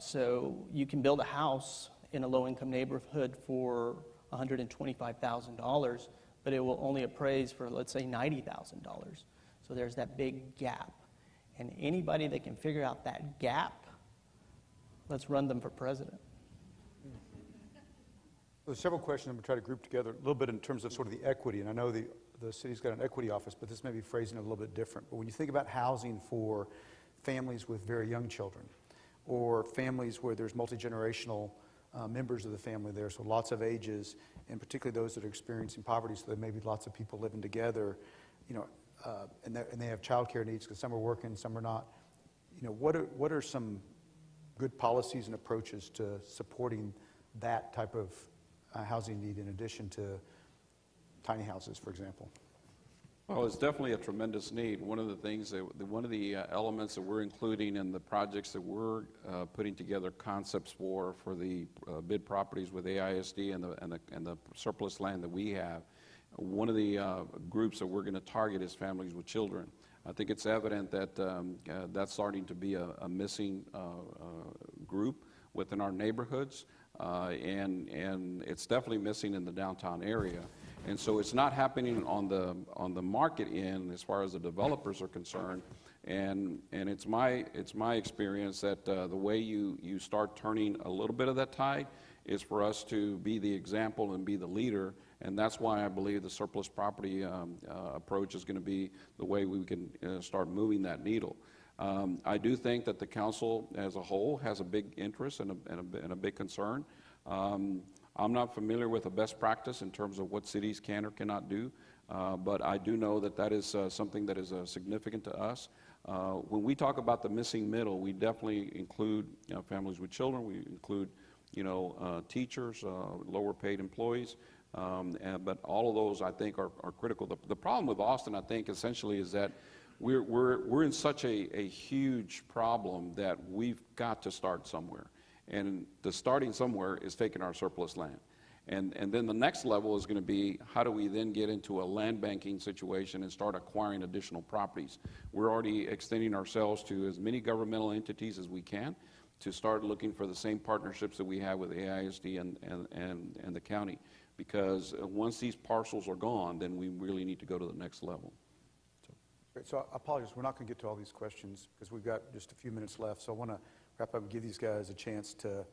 So you can build a house in a low-income neighborhood for $125,000, but it will only appraise for, let's say, $90,000. So there's that big gap. And anybody that can figure out that gap, let's run them for president. There's several questions I'm going to try to group together a little bit in terms of sort of the equity, and I know the city's got an equity office, but this may be phrasing it a little bit different. But when you think about housing for families with very young children, or families where there's multi-generational members of the family there, so lots of ages, and particularly those that are experiencing poverty, so there may be lots of people living together, and they have childcare needs because some are working, some are not. What are some good policies and approaches to supporting that type of housing need in addition to tiny houses, for example? Well, it's definitely a tremendous need. One of the things one of the elements that we're including in the projects that we're putting together concepts for the bid properties with AISD and the surplus land that we have, one of the groups that we're going to target is families with children. I think it's evident that that's starting to be a missing group within our neighborhoods, and it's definitely missing in the downtown area. And so it's not happening on the market end as far as the developers are concerned. And it's my experience that the way you start turning a little bit of that tide is for us to be the example and be the leader. And that's why I believe the surplus property approach is going to be the way we can start moving that needle. I do think that the council as a whole has a big interest and a big concern. I'm not familiar with a best practice in terms of what cities can or cannot do, but I do know that that is something that is significant to us. When we talk about the missing middle, we definitely include families with children. We include teachers, lower paid employees, but all of those I think are critical. The problem with Austin, I think, essentially is that we're in such a huge problem that we've got to start somewhere. And the starting somewhere is taking our surplus land. And then the next level is going to be, how do we then get into a land banking situation and start acquiring additional properties? We're already extending ourselves to as many governmental entities as we can to start looking for the same partnerships that we have with AISD and the county. Because once these parcels are gone, then we really need to go to the next level. Great. So I apologize, we're not going to get to all these questions because we've got just a few minutes left. So I want to wrap up and give these guys a chance to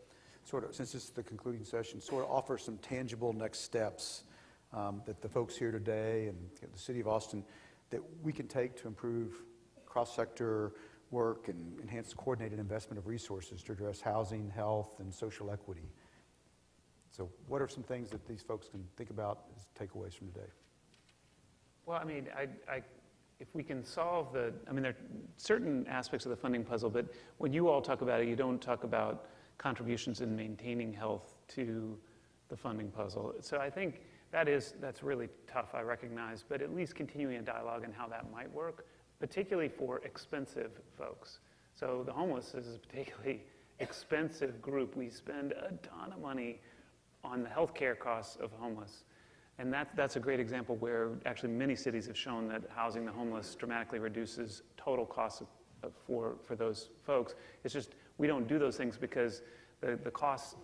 sort of, since this is the concluding session, sort of offer some tangible next steps that the folks here today and the city of Austin that we can take to improve cross-sector work and enhance coordinated investment of resources to address housing, health, and social equity. So what are some things that these folks can think about as takeaways from today? Well, I mean, if we can solve there are certain aspects of the funding puzzle, but when you all talk about it, you don't talk about contributions in maintaining health to the funding puzzle. So I think that's really tough, I recognize, but at least continuing a dialogue on how that might work, particularly for expensive folks. So the homeless is a particularly expensive group. We spend a ton of money on the healthcare costs of homeless. And that's a great example where actually many cities have shown that housing the homeless dramatically reduces total costs for those folks. It's just we don't do those things because the costs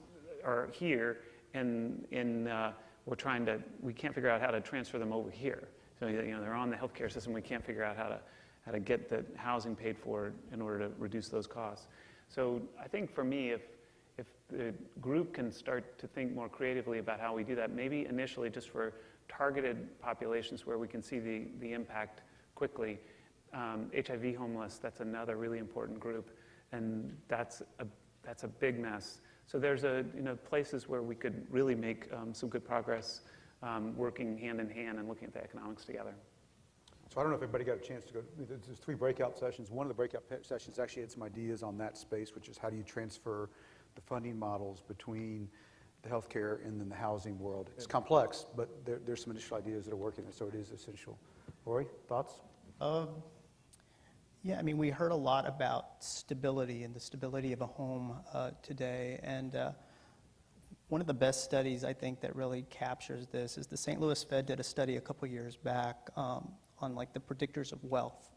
are here and we can't figure out how to transfer them over here. So they're on the healthcare system. We can't figure out how to get the housing paid for in order to reduce those costs. So I think for me, if the group can start to think more creatively about how we do that, maybe initially just for targeted populations where we can see the impact quickly. HIV homeless, that's another really important group, and that's a big mess. So there's places where we could really make some good progress working hand in hand and looking at the economics together. So I don't know if everybody got a chance to go. There's 3 breakout sessions. One of the breakout sessions actually had some ideas on that space, which is how do you transfer the funding models between the healthcare and then the housing world. It's complex, but there's some initial ideas that are working, so it is essential. Rory, thoughts? Yeah, we heard a lot about stability and the stability of a home today, and one of the best studies I think that really captures this is the St. Louis Fed did a study a couple years back on like the predictors of wealth,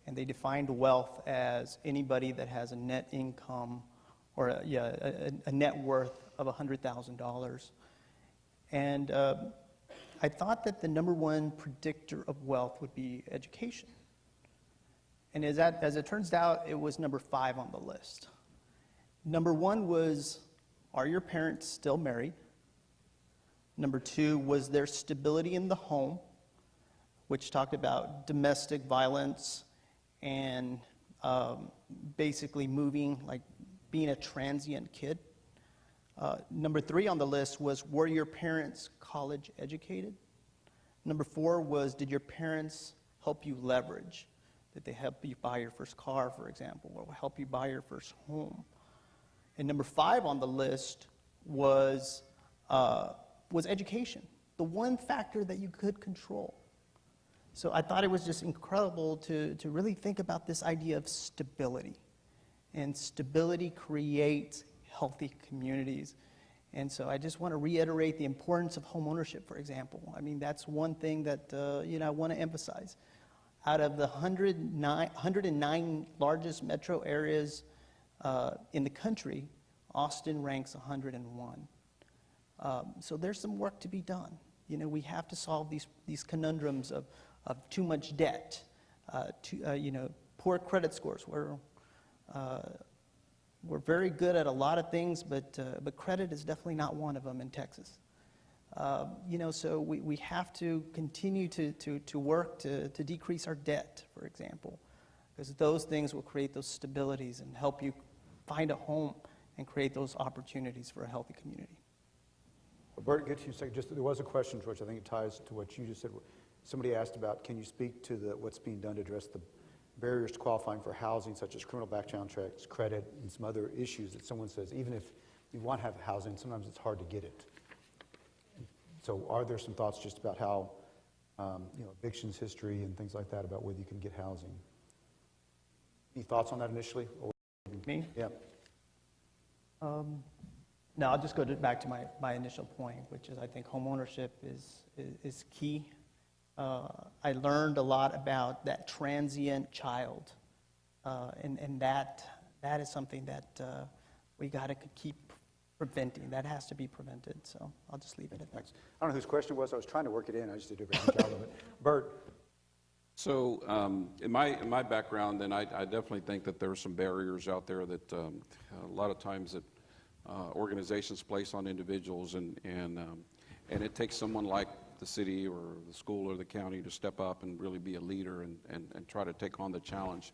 and they defined wealth as anybody that has a net income or a net worth of $100,000. And I thought that the number one predictor of wealth would be education. And as it turns out, it was number 5 on the list. Number 1 was, are your parents still married? Number 2 was there stability in the home, which talked about domestic violence and basically moving, like being a transient kid. Number 3 on the list was, were your parents college educated? Number 4 was, did your parents help you leverage? Did they help you buy your first car, for example, or help you buy your first home? And number 5 on the list was education, the one factor that you could control. So I thought it was just incredible to really think about this idea of stability. And stability creates healthy communities. And so I just want to reiterate the importance of home ownership, for example. That's one thing that I want to emphasize. Out of the 109 largest metro areas in the country, Austin ranks 101. So there's some work to be done. We have to solve these conundrums of too much debt, poor credit scores. We're very good at a lot of things, but credit is definitely not one of them in Texas. So we have to continue to work to decrease our debt, for example, because those things will create those stabilities and help you find a home and create those opportunities for a healthy community. Well, Bert, get you a second. There was a question, George, I think it ties to what you just said. Somebody asked about, can you speak to what's being done to address the barriers to qualifying for housing, such as criminal background checks, credit, and some other issues that someone says, even if you want to have housing, sometimes it's hard to get it. So are there some thoughts just about how, evictions history and things like that, about whether you can get housing? Any thoughts on that initially? Me? Yeah. No, I'll just go back to my initial point, which is I think homeownership is key. I learned a lot about that transient child, and that is something that we got to keep preventing. That has to be prevented, so I'll just leave it at that. Thanks. I don't know whose question it was. I was trying to work it in. I just did a very good job of it. Bert. So in my background, then I definitely think that there are some barriers out there that a lot of times that organizations place on individuals, and it takes someone like the city or the school or the county to step up and really be a leader and try to take on the challenge.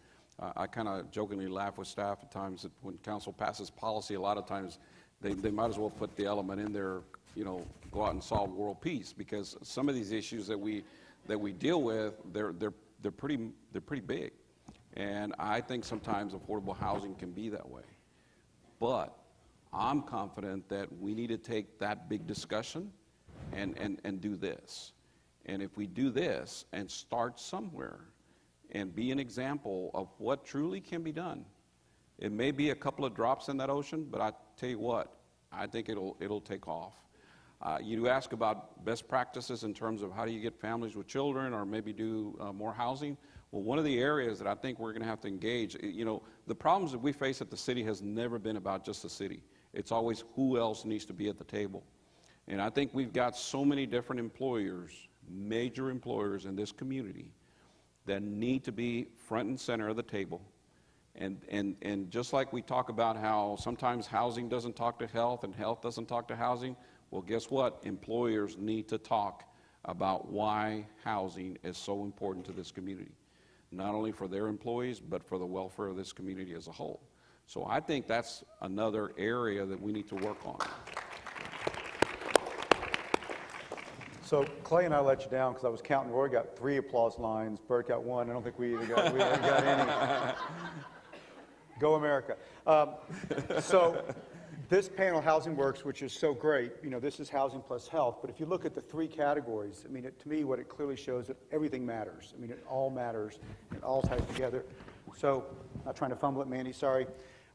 I kind of jokingly laugh with staff at times that when council passes policy, a lot of times they might as well put the element in there, go out and solve world peace, because some of these issues that we deal with, they're pretty big, and I think sometimes affordable housing can be that way. But I'm confident that we need to take that big discussion and do this. And if we do this and start somewhere and be an example of what truly can be done, it may be a couple of drops in that ocean, but I tell you what, I think it'll take off. You ask about best practices in terms of how do you get families with children or maybe do more housing. Well, one of the areas that I think we're going to have to engage, the problems that we face at the city has never been about just the city. It's always who else needs to be at the table. And I think we've got so many different employers, major employers in this community that need to be front and center of the table. And just like we talk about how sometimes housing doesn't talk to health and health doesn't talk to housing, well, guess what? Employers need to talk about why housing is so important to this community, not only for their employees, but for the welfare of this community as a whole. So I think that's another area that we need to work on. So Clay and I let you down because I was counting. Roy got 3 applause lines. Bert got 1. I don't think we either got any. Go America. So this panel, Housing Works, which is so great, this is housing plus health. But if you look at the 3 categories, to me, what it clearly shows that everything matters. It all matters. It all ties together. So, not trying to fumble it, Mandy, sorry.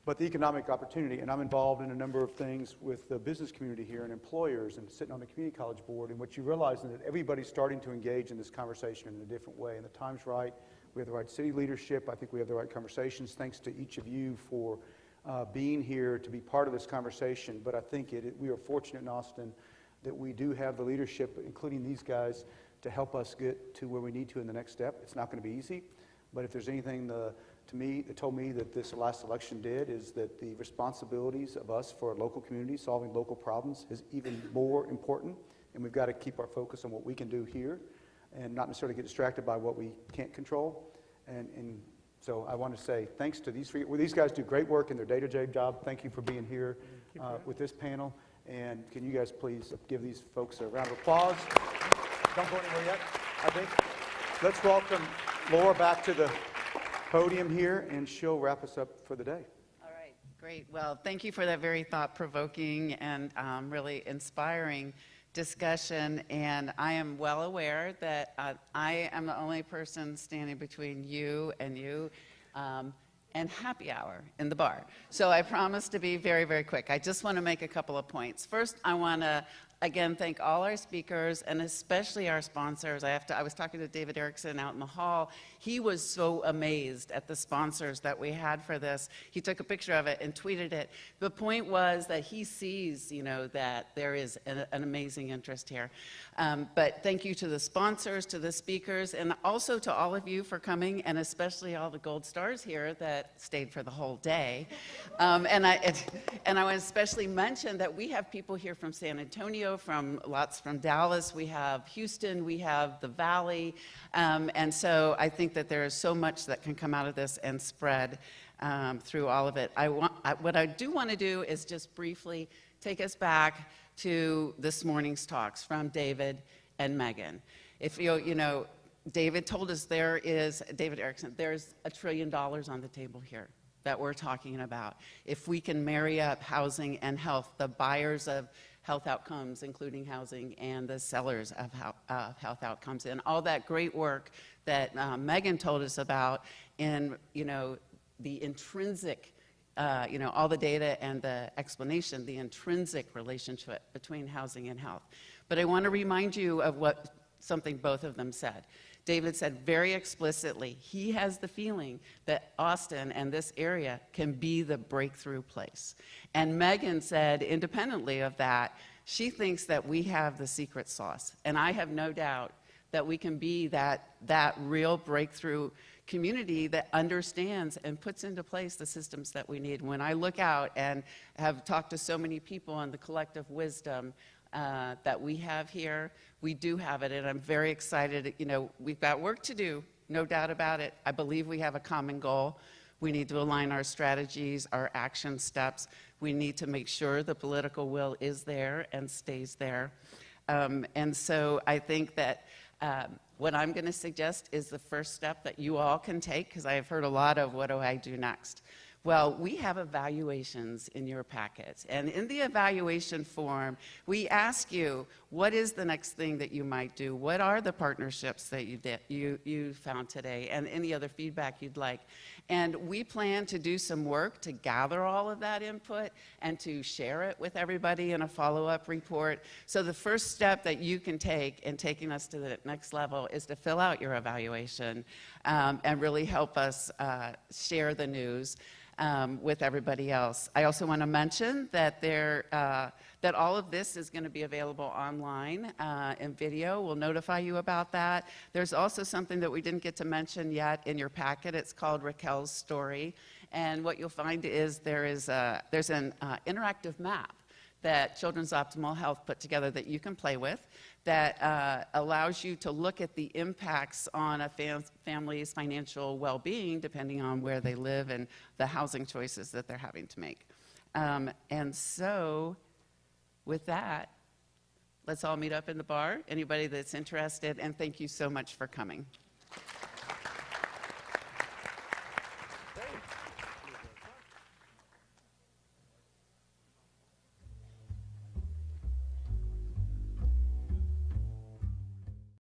But the economic opportunity, and I'm involved in a number of things with the business community here and employers and sitting on the community college board, and what you realize is that everybody's starting to engage in this conversation in a different way, and the time's right. We have the right city leadership. I think we have the right conversations. Thanks to each of you for being here to be part of this conversation. But I think we are fortunate in Austin that we do have the leadership, including these guys, to help us get to where we need to in the next step. It's not going to be easy, but if there's anything that told me that this last election did, is that the responsibilities of us for our local community, solving local problems, is even more important, and we've got to keep our focus on what we can do here and not necessarily get distracted by what we can't control. And so I want to say thanks to these 3. Well, these guys do great work in their day-to-day job. Thank you for being here with this panel. And can you guys please give these folks a round of applause? Don't go anywhere yet, I think. Let's welcome Laura back to the podium here, and she'll wrap us up for the day. All right, great. Well, thank you for that very thought-provoking and really inspiring discussion. And I am well aware that I am the only person standing between you and happy hour in the bar. So I promise to be very, very quick. I just want to make a couple of points. First, I want to again, thank all our speakers and especially our sponsors. I was talking to David Erickson out in the hall. He was so amazed at the sponsors that we had for this. He took a picture of it and tweeted it. The point was that he sees, that there is an amazing interest here. But thank you to the sponsors, to the speakers, and also to all of you for coming, and especially all the gold stars here that stayed for the whole day. And I want to especially mention that we have people here from San Antonio, lots from Dallas, we have Houston, we have the Valley, and so I think that there is so much that can come out of this and spread through all of it. What I do want to do is just briefly take us back to this morning's talks from David and Megan. If David told us David Erickson, there's $1 trillion on the table here that we're talking about. If we can marry up housing and health, the buyers of health outcomes, including housing, and the sellers of health outcomes, and all that great work that Megan told us about in, the intrinsic, all the data and the explanation, the intrinsic relationship between housing and health. But I want to remind you of something both of them said. David said very explicitly, he has the feeling that Austin and this area can be the breakthrough place. And Megan said, independently of that, she thinks that we have the secret sauce. And I have no doubt that we can be that real breakthrough community that understands and puts into place the systems that we need. When I look out and have talked to so many people on the collective wisdom that we have here, we do have it, and I'm very excited. We've got work to do, no doubt about it. I believe we have a common goal. We need to align our strategies, our action steps. We need to make sure the political will is there and stays there. And so I think that what I'm going to suggest is the first step that you all can take, because I have heard a lot of what do I do next. Well, we have evaluations in your packets, and in the evaluation form, we ask you, what is the next thing that you might do? What are the partnerships that you found today, and any other feedback you'd like? And we plan to do some work to gather all of that input and to share it with everybody in a follow-up report. So the first step that you can take in taking us to the next level is to fill out your evaluation and really help us share the news with everybody else. I also want to mention that that all of this is going to be available online in video. We'll notify you about that. There's also something that we didn't get to mention yet in your packet. It's called Raquel's Story, and what you'll find is there's an interactive map that Children's Optimal Health put together that you can play with, that allows you to look at the impacts on a family's financial well-being depending on where they live and the housing choices that they're having to make. And so with that, let's all meet up in the bar, anybody that's interested, and thank you so much for coming.